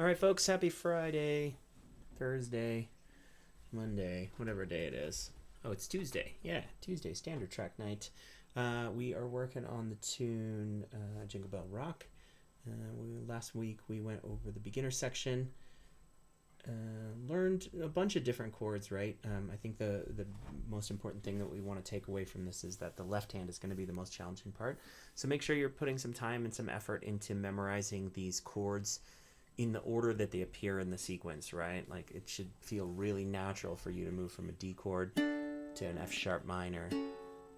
All right, folks, happy Friday, Thursday, Monday, whatever day it is. Oh, it's Tuesday. Yeah, Tuesday, standard track night. We are working on the tune Jingle Bell Rock. Last week we went over the beginner section, learned a bunch of different chords, right? I think the most important thing that we want to take away from this is that the left hand is going to be the most challenging part. So make sure you're putting some time and some effort into memorizing these chords in the order that they appear in the sequence, right? Like it should feel really natural for you to move from a D chord to an F sharp minor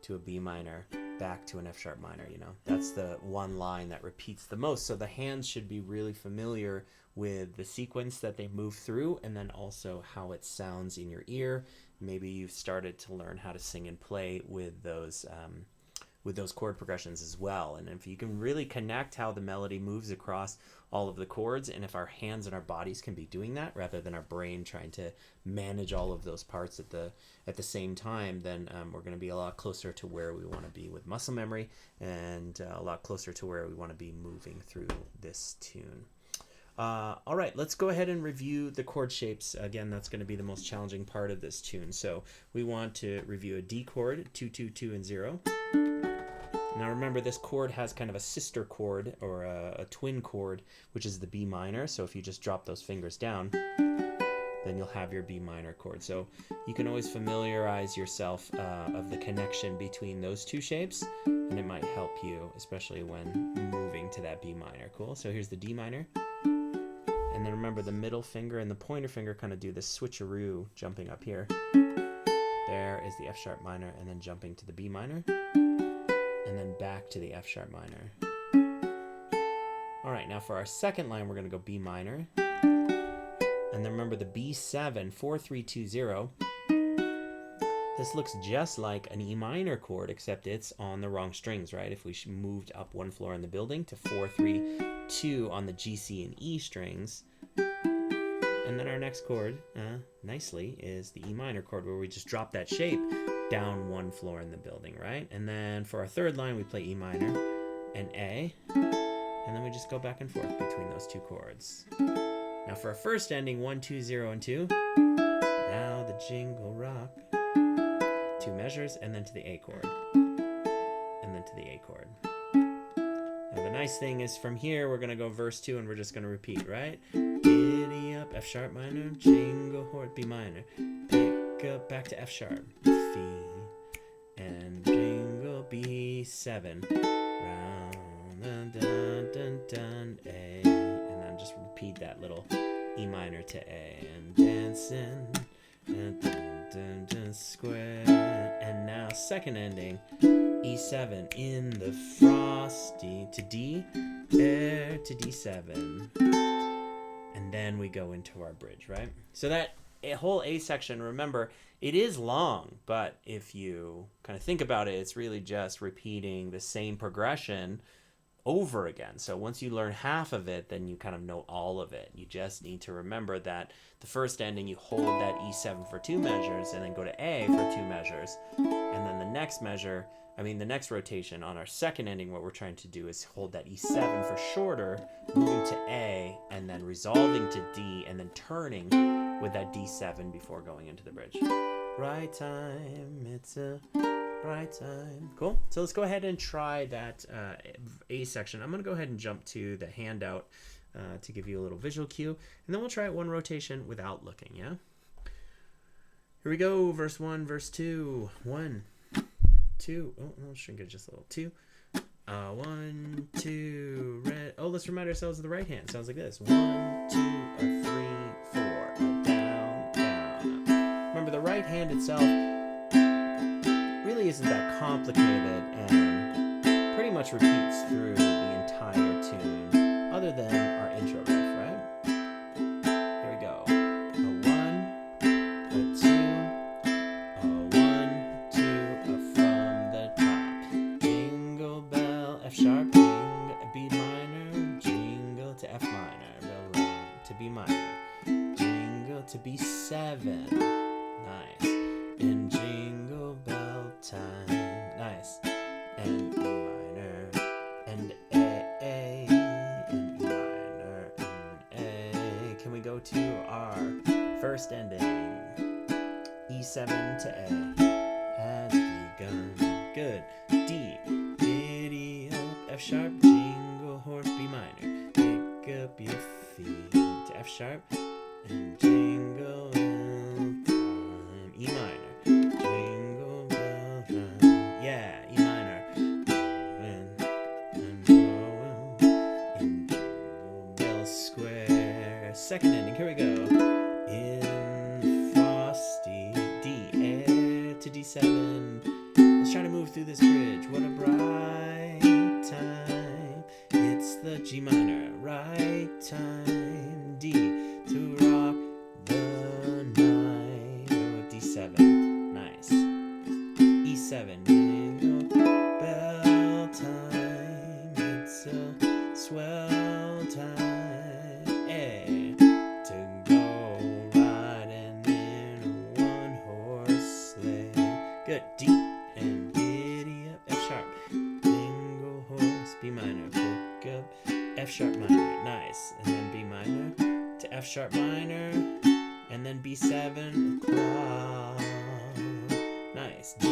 to a B minor back to an F sharp minor, you know? That's the one line that repeats the most. So the hands should be really familiar with the sequence that they move through and then also how it sounds in your ear. Maybe you've started to learn how to sing and play with those chord progressions as well. And if you can really connect how the melody moves across all of the chords, and if our hands and our bodies can be doing that rather than our brain trying to manage all of those parts at the same time, then we're going to be a lot closer to where we want to be with muscle memory and a lot closer to where we want to be moving through this tune. All right, let's go ahead and review the chord shapes. Again, that's going to be the most challenging part of this tune. So we want to review a D chord, 2, 2, 2, and 0. Now remember, this chord has kind of a sister chord or a twin chord, which is the B minor. So if you just drop those fingers down, then you'll have your B minor chord. So you can always familiarize yourself of the connection between those two shapes, and it might help you, especially when moving to that B minor. Cool. So here's the D minor. And then remember, the middle finger and the pointer finger kind of do this switcheroo, jumping up here. There is the F sharp minor, and then jumping to the B minor, and then back to the F sharp minor. All right, now for our second line, we're going to go B minor. And then remember the B7, 4, 3, 2, 0. This looks just like an E minor chord, except it's on the wrong strings, right? If we moved up one floor in the building to 4, 3, 2 on the G, C, and E strings. And then our next chord, nicely, is the E minor chord, where we just drop that shape down one floor in the building, right? And then for our third line, we play E minor and A, and then we just go back and forth between those two chords. Now for our first ending, 1, 2, 0, and 2. Now the jingle rock. 2 measures, and then to the A chord. And then to the A chord. Now the nice thing is from here, we're going to go verse 2, and we're just going to repeat, right? Giddy up, F sharp minor, jingle horn, B minor. Pick up, back to F sharp, F, and jingle B7. Round, dun, dun, dun, dun, A. And then just repeat that little E minor to A. And dancing, dun, dun, dun, dun, square. And now second ending, E7 in the frosty to D, there to D7. And then we go into our bridge, right? So that whole A section, remember, it is long, but if you kind of think about it, it's really just repeating the same progression over again. So once you learn half of it, then you kind of know all of it. You just need to remember that the first ending, you hold that E7 for 2 measures and then go to A for 2 measures. And then the next rotation on our second ending, what we're trying to do is hold that E7 for shorter, moving to A, and then resolving to D, and then turning with that D7 before going into the bridge. Right time, it's a right time. Cool. So let's go ahead and try that A section. I'm going to go ahead and jump to the handout to give you a little visual cue, and then we'll try it one rotation without looking, yeah? Here we go, verse 1, verse 2. 1, 2. Oh, I'll shrink it just a little. 2. 1, 2, red. Oh, let's remind ourselves of the right hand. Sounds like this. 1, 2, a 3, 4, a down, down. Remember, the right hand itself really isn't that complicated and pretty much repeats through the entire tune, other than our intro riff, right? Here we go. A 1, a 2, a 1, 2, a from the top. Jingle bell, F sharp, B minor, jingle to F minor, bell to B minor, jingle to B7, nice, and jingle bell time, nice, and E minor, and A, and E minor, and A, to our first ending. E7 to A has begun. Good. D, giddy up, F sharp, jingle horse, B minor. Pick up your feet to F sharp and jingle bell time. E minor. Jingle bell time. Yeah, E minor. And blowing in Jingle Bell Square. Second ending. Here we go. In frosty D, A to D7. Let's try to move through this bridge. What a bright time. It's the G minor. Right time. D to rock the night. Oh, D7. Nice. E7. Jingle bell time. It's a swell time. A to go riding in a one-horse sleigh. Good. D and giddy up, F sharp, jingle horse, B minor, pick up, F sharp minor, nice, and then B minor to F sharp minor, and then B7 across, nice, D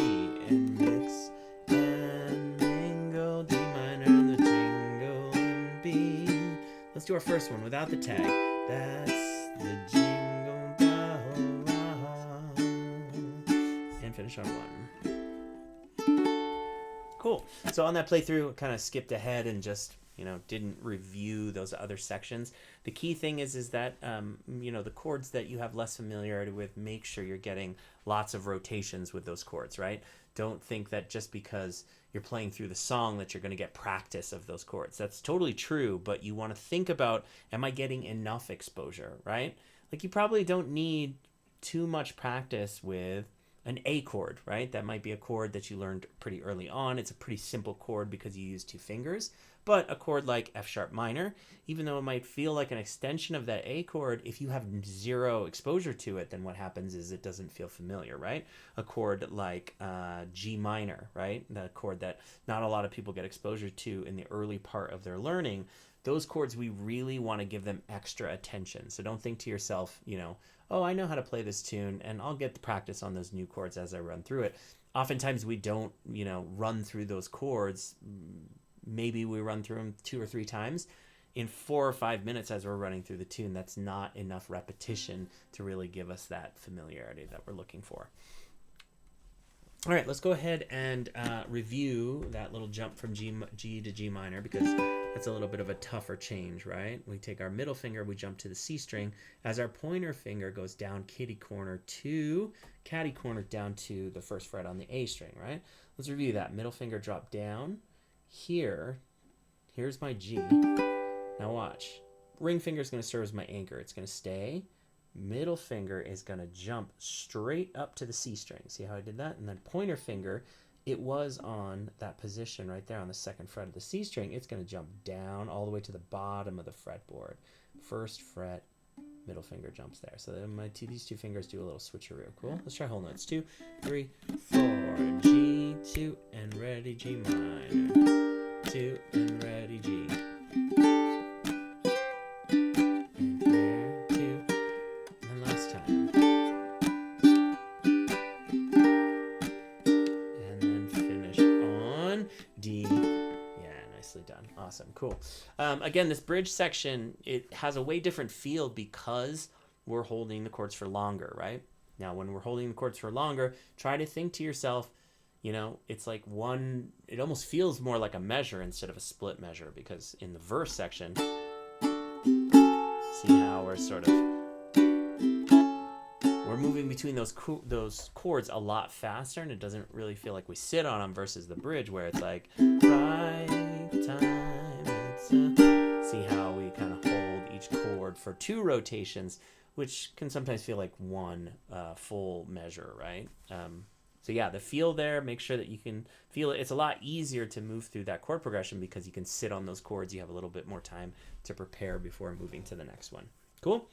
and mix and mingle, D minor, the jingle and B. Let's do our first one without the tag. That's the jingle bell rock, and finish on one. Cool. So on that playthrough, kind of skipped ahead and just, didn't review those other sections. The key thing is that, the chords that you have less familiarity with, make sure you're getting lots of rotations with those chords, right? Don't think that just because you're playing through the song that you're going to get practice of those chords. That's totally true, but you want to think about, am I getting enough exposure, right? Like you probably don't need too much practice with an A chord, right? That might be a chord that you learned pretty early on. It's a pretty simple chord because you use two fingers. But a chord like F sharp minor, even though it might feel like an extension of that A chord, if you have zero exposure to it, then what happens is it doesn't feel familiar, right? A chord like G minor, right? The chord that not a lot of people get exposure to in the early part of their learning. Those chords, we really want to give them extra attention. So don't think to yourself, oh, I know how to play this tune and I'll get the practice on those new chords as I run through it. Oftentimes we don't, run through those chords. Maybe we run through them 2 or 3 times in 4 or 5 minutes as we're running through the tune. That's not enough repetition to really give us that familiarity that we're looking for. All right, let's go ahead and review that little jump from G to G minor, because that's a little bit of a tougher change, right? We take our middle finger, we jump to the C string, as our pointer finger goes down catty corner down to the first fret on the A string, right? Let's review that. Middle finger drop down. Here's my G. Now watch. Ring finger is going to serve as my anchor. It's going to stay. Middle finger is going to jump straight up to the C string. See how I did that? And then pointer finger, it was on that position right there on the second fret of the C string. It's going to jump down all the way to the bottom of the fretboard. First fret, middle finger jumps there. So then these two fingers do a little switcheroo. Cool. Let's try whole notes. 2, 3, 4. G, 2, and ready, G minor. 2, and ready, G. Awesome, cool. Again, this bridge section, it has a way different feel because we're holding the chords for longer, right? Now, when we're holding the chords for longer, try to think to yourself, it's like it almost feels more like a measure instead of a split measure, because in the verse section, see how we're moving between those chords a lot faster, and it doesn't really feel like we sit on them, versus the bridge where it's like, right time. See how we kind of hold each chord for 2 rotations, which can sometimes feel like one full measure, right? So yeah, the feel there, make sure that you can feel it. It's a lot easier to move through that chord progression because you can sit on those chords. You have a little bit more time to prepare before moving to the next one. Cool?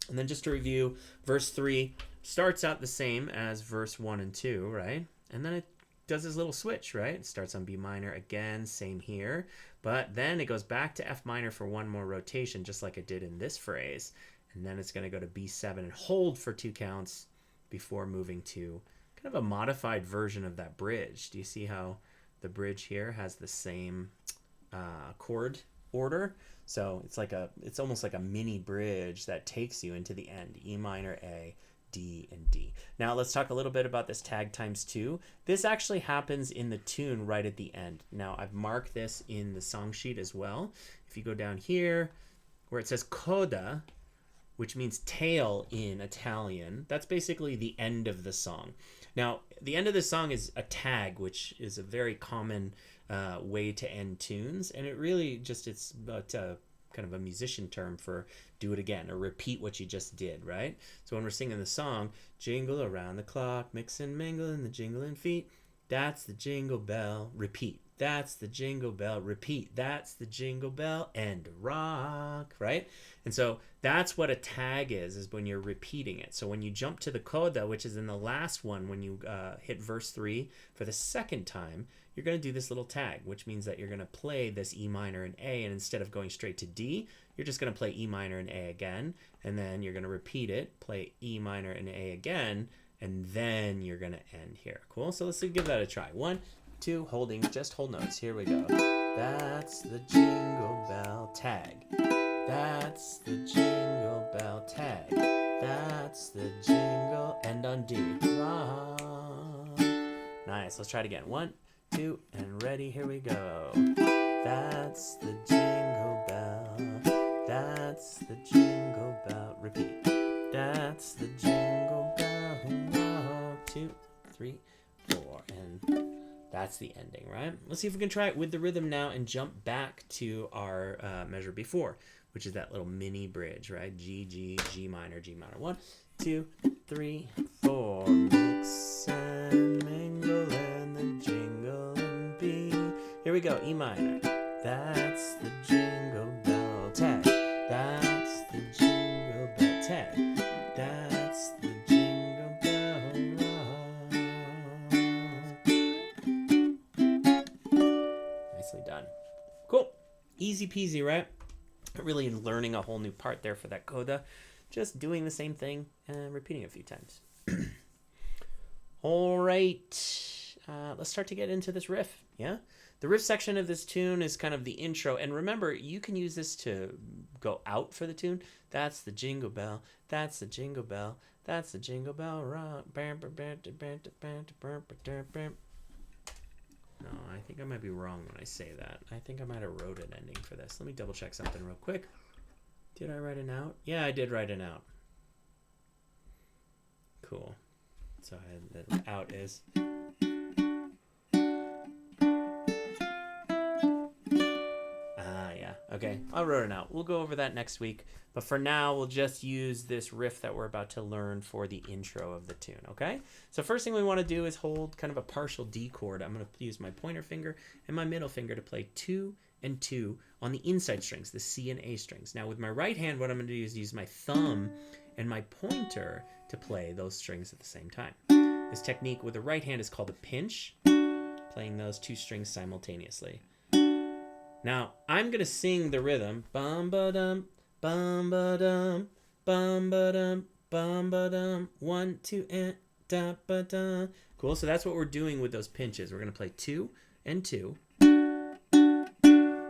And then just to review, verse 3 starts out the same as verse 1 and 2, right? And then it does this little switch, right? It starts on B minor again, same here. But then it goes back to F minor for one more rotation, just like it did in this phrase. and then it's going to go to B7 and hold for 2 counts before moving to kind of a modified version of that bridge. Do you see how the bridge here has the same chord order? So it's almost like a mini bridge that takes you into the end. E minor, A, D, and D. Now let's talk a little bit about this tag times 2. This actually happens in the tune right at the end. Now I've marked this in the song sheet as well. If you go down here where it says coda, which means tail in Italian, that's basically the end of the song. Now the end of the song is a tag, which is a very common way to end tunes, and it really just, it's about kind of a musician term for do it again or repeat what you just did, right? So when we're singing the song, jingle around the clock, mix and mingle in the jingling feet, that's the jingle bell, repeat. That's the jingle bell, repeat. That's the jingle bell, and rock, right? And so that's what a tag is when you're repeating it. So when you jump to the coda, which is in the last one, when you hit verse 3 for the second time, you're going to do this little tag, which means that you're going to play this E minor and A, and instead of going straight to D, you're just going to play E minor and A again, and then you're going to repeat it, play E minor and A again, and then you're going to end here. Cool? So let's give that a try. 1, 2, holding, just hold notes. Here we go. That's the jingle bell tag. That's the jingle bell tag. That's the jingle, and on D. Rock. Nice. Let's try it again. 1, 2, and ready. Here we go. That's the jingle bell. That's the jingle bell. Repeat. That's the jingle bell. 2, 3, 4, and that's the ending, right? Let's see if we can try it with the rhythm now and jump back to our measure before, which is that little mini bridge, right? G, G, G minor, G minor. 1, 2, 3, 4. Mix and mingle and the jingle and B. Here we go, E minor. That's the jingle bell tag. That's the jingle bell tag. That's the jingle bell rock. Nicely done. Cool. Easy peasy, right? Really learning a whole new part there for that coda. Just doing the same thing and repeating it a few times. All right. Let's start to get into this riff. Yeah. The riff section of this tune is kind of the intro. And remember, you can use this to go out for the tune. That's the jingle bell. That's the jingle bell. That's the jingle bell rock. No, I think I might be wrong when I say that. I think I might have wrote an ending for this. Let me double check something real quick. Did I write an out? Yeah, I did write an out. Cool. So the out is... yeah. Okay, I wrote it out. We'll go over that next week. But for now, we'll just use this riff that we're about to learn for the intro of the tune, okay? So first thing we want to do is hold kind of a partial D chord. I'm going to use my pointer finger and my middle finger to play 2 and 2 on the inside strings, the C and A strings. Now with my right hand, what I'm going to do is use my thumb and my pointer to play those strings at the same time. This technique with the right hand is called a pinch, playing those 2 strings simultaneously. Now, I'm going to sing the rhythm. Bum-ba-dum, bum-ba-dum, bum-ba-dum, bum-ba-dum, 1, 2, and da-ba-dum. Cool, so that's what we're doing with those pinches. We're going to play 2 and 2.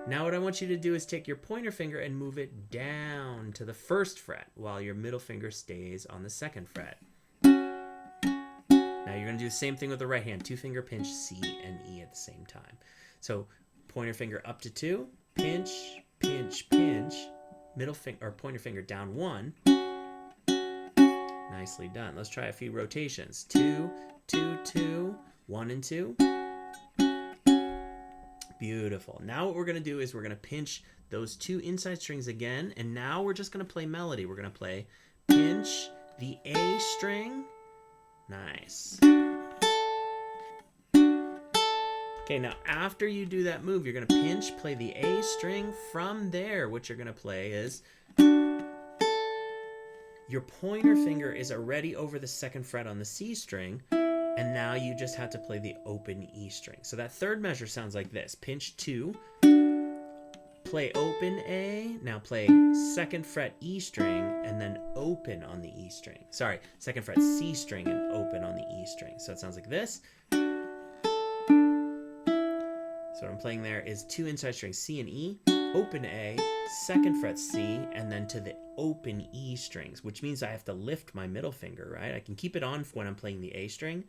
Now what I want you to do is take your pointer finger and move it down to the 1st fret while your middle finger stays on the 2nd fret. Now you're going to do the same thing with the right hand. 2-finger pinch C and E at the same time. So pointer finger up to 2, pinch, pinch, pinch, middle finger or pointer finger down 1. Nicely done. Let's try a few rotations. 2, 2, 2, 1 and 2. Beautiful. Now what we're going to do is we're going to pinch those 2 inside strings again, and now we're just going to play melody. We're going to play pinch the A string. Nice. Okay, now after you do that move, you're going to pinch, play the A string. From there, what you're going to play is your pointer finger is already over the 2nd fret on the C string, and now you just have to play the open E string. So that 3rd measure sounds like this. Pinch 2, play open A, now play 2nd fret E string, and then open on the E string. Sorry, 2nd fret C string and open on the E string. So it sounds like this. So what I'm playing there is 2 inside strings, C and E, open A, 2nd fret C, and then to the open E strings, which means I have to lift my middle finger, right? I can keep it on when I'm playing the A string,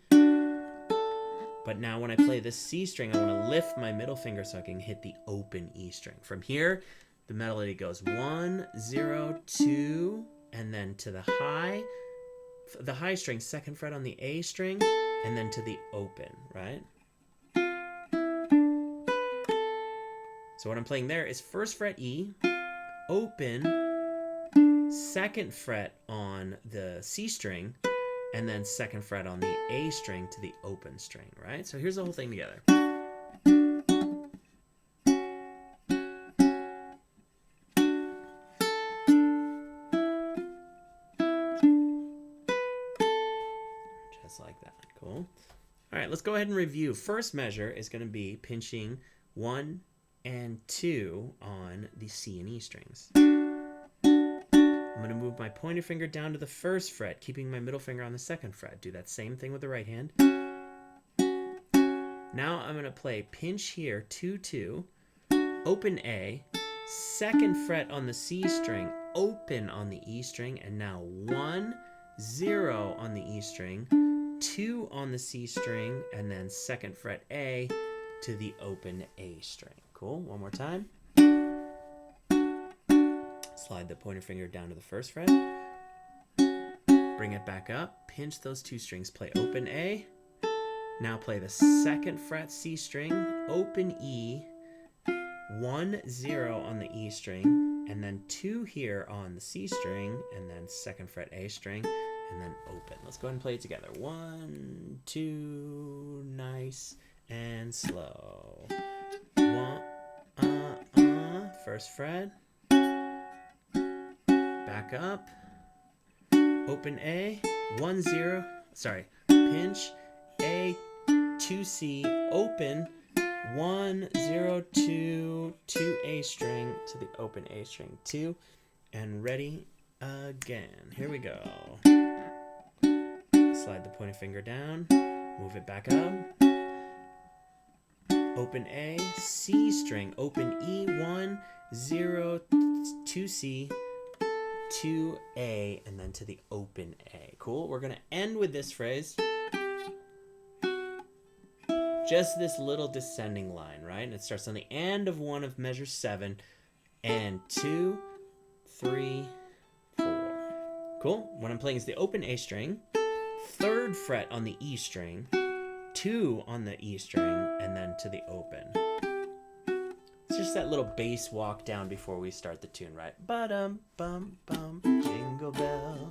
but now when I play this C string, I want to lift my middle finger so I can hit the open E string. From here, the melody goes 1, 0, 2, and then to the high string, 2nd fret on the A string, and then to the open, right? So what I'm playing there is 1st fret E, open, 2nd fret on the C string, and then 2nd fret on the A string to the open string, right? So here's the whole thing together. Just like that. Cool. All right, let's go ahead and review. First measure is going to be pinching 1 and 2 on the C and E strings. I'm going to move my pointer finger down to the 1st fret, keeping my middle finger on the 2nd fret. Do that same thing with the right hand. Now I'm going to play pinch here, 2, 2, open A, 2nd fret on the C string, open on the E string, and now 1, 0 on the E string, 2 on the C string, and then 2nd fret A to the open A string. Cool. One more time. Slide the pointer finger down to the 1st fret. Bring it back up. Pinch those 2 strings. Play open A. Now play the 2nd fret C string, open E, 1, 0 on the E string, and then 2 here on the C string, and then 2nd fret A string, and then open. Let's go ahead and play it together. 1, 2, nice and slow. 1, 1st fret. Back up. Open A. 1, 0. Sorry. Pinch A, 2 C. Open. 1, 0, 2, 2 A string to the open A string 2. And ready again. Here we go. Slide the pointer finger down. Move it back up. Open A, C string, open E, 1, 0, 2 C, 2 A, and then to the open A. Cool. We're going to end with this phrase. Just this little descending line, right? And it starts on the end of one of measure 7, and 2, 3, 4. Cool. What I'm playing is the open A string, 3rd fret on the E string, 2 on the E string, and then to the open. It's just that little bass walk down before we start the tune, right? Ba-dum, bum, bum, jingle bell.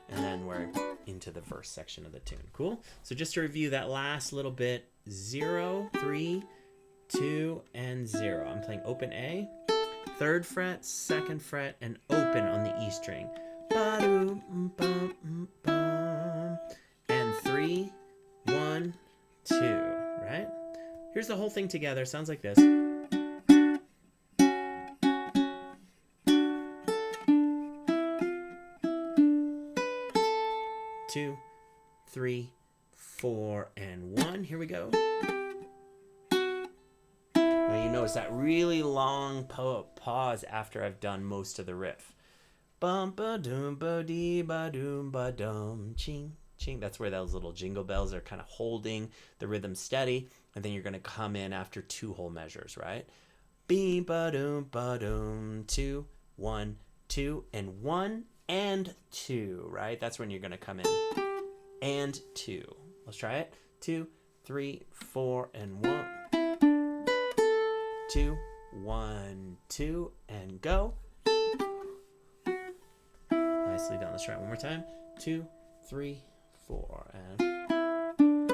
And then we're into the verse section of the tune. Cool? So just to review that last little bit, 0, 3, 2, and 0. I'm playing open A, 3rd fret, 2nd fret, and open on the E string. Ba-dum, bum, bum. And 3, 1, 2, right? Here's the whole thing together. Sounds like this. 2, 3, 4, and 1. Here we go. Now you notice that really long pause after I've done most of the riff. Bum ba doom ba dee ba doom ba dum ching ching. That's where those little jingle bells are kind of holding the rhythm steady, and then you're going to come in after 2 whole measures, right? Bee ba doom 2, 1, 2, and 1 and 2, right? That's when you're going to come in. And 2. Let's try it. 2, 3, 4, and 1. 2, 1, 2, and go. Nicely done. Let's try it one more time. 2, 3, 4, and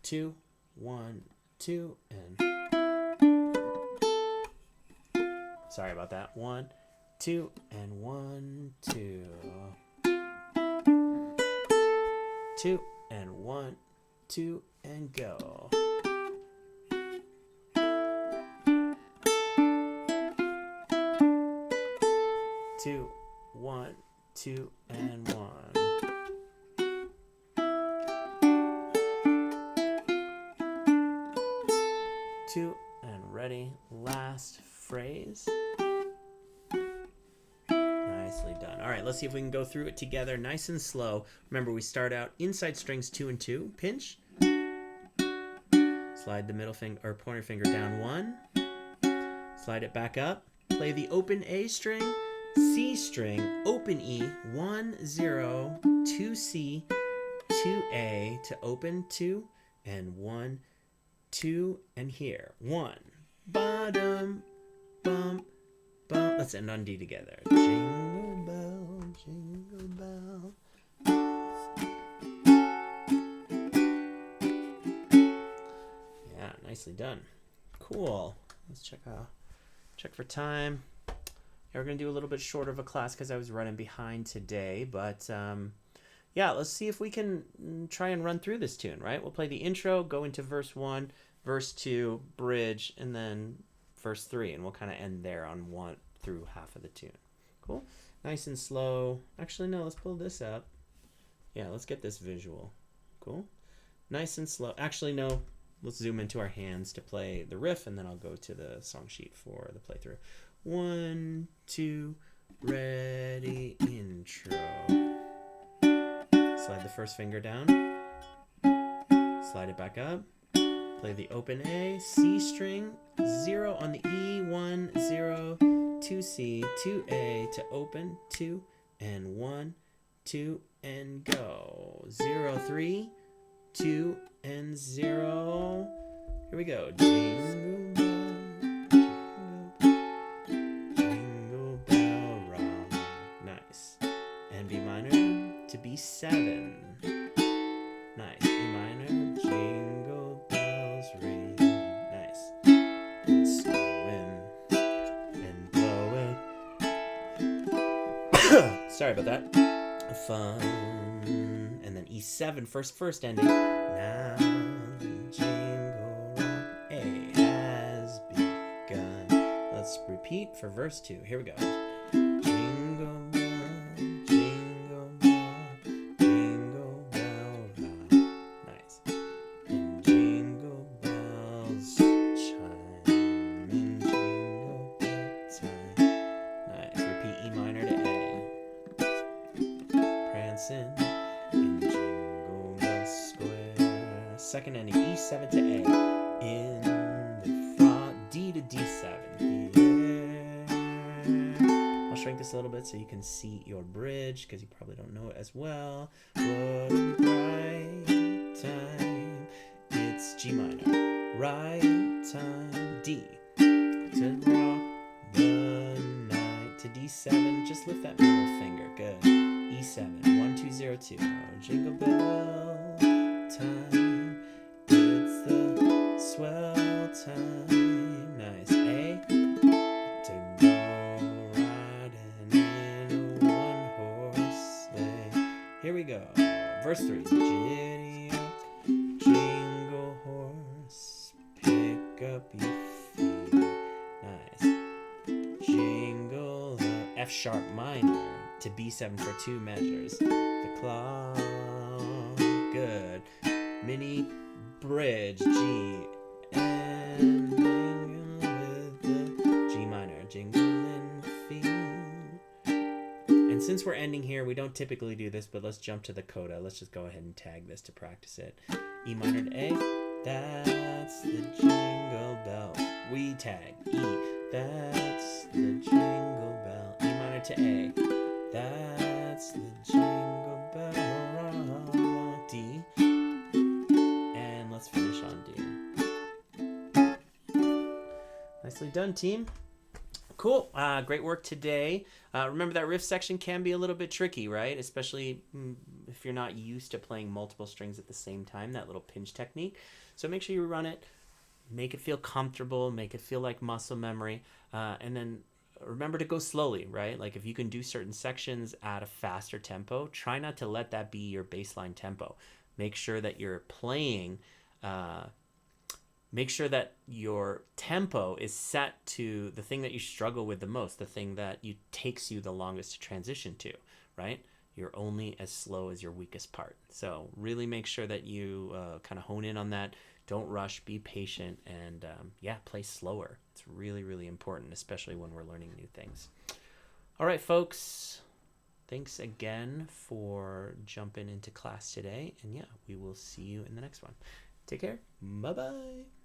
2, 1, 2, and sorry about that. 1, 2, and 1, 2. 2, and 1, 2, and go. 2, 1, 2, and 1. 2, and ready. Last phrase. Nicely done. All right, let's see if we can go through it together nice and slow. Remember, we start out inside strings 2 and 2. Pinch. Slide the middle finger or pointer finger down 1. Slide it back up. Play the open A string, C string, open E, 1, 0, 2 C, 2 A to open 2, and 1, 2, and here. 1. Bottom, bump, bump. Let's end on D together. Jingle bell, jingle bell. Yeah, nicely done. Cool. Let's check for time. Yeah, we're going to do a little bit shorter of a class because I was running behind today. But yeah, let's see if we can try and run through this tune, right? We'll play the intro, go into verse 1, verse 2, bridge, and then verse 3. And we'll kind of end there on 1 through half of the tune. Cool? Nice and slow. Actually, no, let's pull this up. Yeah, let's get this visual. Cool? Nice and slow. Actually, no. Let's zoom into our hands to play the riff, and then I'll go to the song sheet for the playthrough. 1, 2, ready, intro. Slide the first finger down. Slide it back up. Play the open A, C string, 0 on the E, 1, 0, 2 C, 2 A to open, 2, and 1, 2, and go. 0, 3, 2, and 0. Here we go. Jingle bell, jingle bell rock. Nice. And B minor to B7. Nice. E minor, jingle bells ring. Nice. And snowing and blowing. Sorry about that. Fun. And then E7, first ending. Now the jingle rock A has begun. Let's repeat for verse 2. Here we go. Jingle bell, jingle bell, jingle bell rock. Nice. And jingle bells chiming, jingle bell time. Nice. Repeat E minor to A. Prancing. Second ending E7 to A in the front, D to D7. Yeah. I'll shrink this a little bit so you can see your bridge because you probably don't know it as well. What a bright time. It's G minor. Right time. D to rock the night. To D7. Just lift that middle finger. Good. E7. 1, 2, 0, 2. Jingle bell time. Swell time. Nice. A to go riding in a one-horse sleigh. Here we go. Verse 3. Giddy up, jingle horse, pick up your feet. Nice. Jingle up, F sharp minor to B7 for 2 measures. The clock. Good. Mini bridge G. And with the G minor, jingling feet. And since we're ending here, we don't typically do this, but let's jump to the coda. Let's just go ahead and tag this to practice it. E minor to A, that's the jingle bell. We tag E, that's the jingle bell. E minor to A, that's the jingle bell. D, and let's finish on D. Nicely done, team. Cool. Great work today. Remember that riff section can be a little bit tricky, right? Especially if you're not used to playing multiple strings at the same time, that little pinch technique. So make sure you run it, make it feel comfortable, make it feel like muscle memory, and then remember to go slowly, right? Like if you can do certain sections at a faster tempo, try not to let that be your baseline tempo. Make sure that you're playing make sure that your tempo is set to the thing that you struggle with the most, the thing that takes you the longest to transition to, right? You're only as slow as your weakest part. So really make sure that you kind of hone in on that. Don't rush, be patient, and play slower. It's really, really important, especially when we're learning new things. All right, folks. Thanks again for jumping into class today. And yeah, we will see you in the next one. Take care. Bye-bye.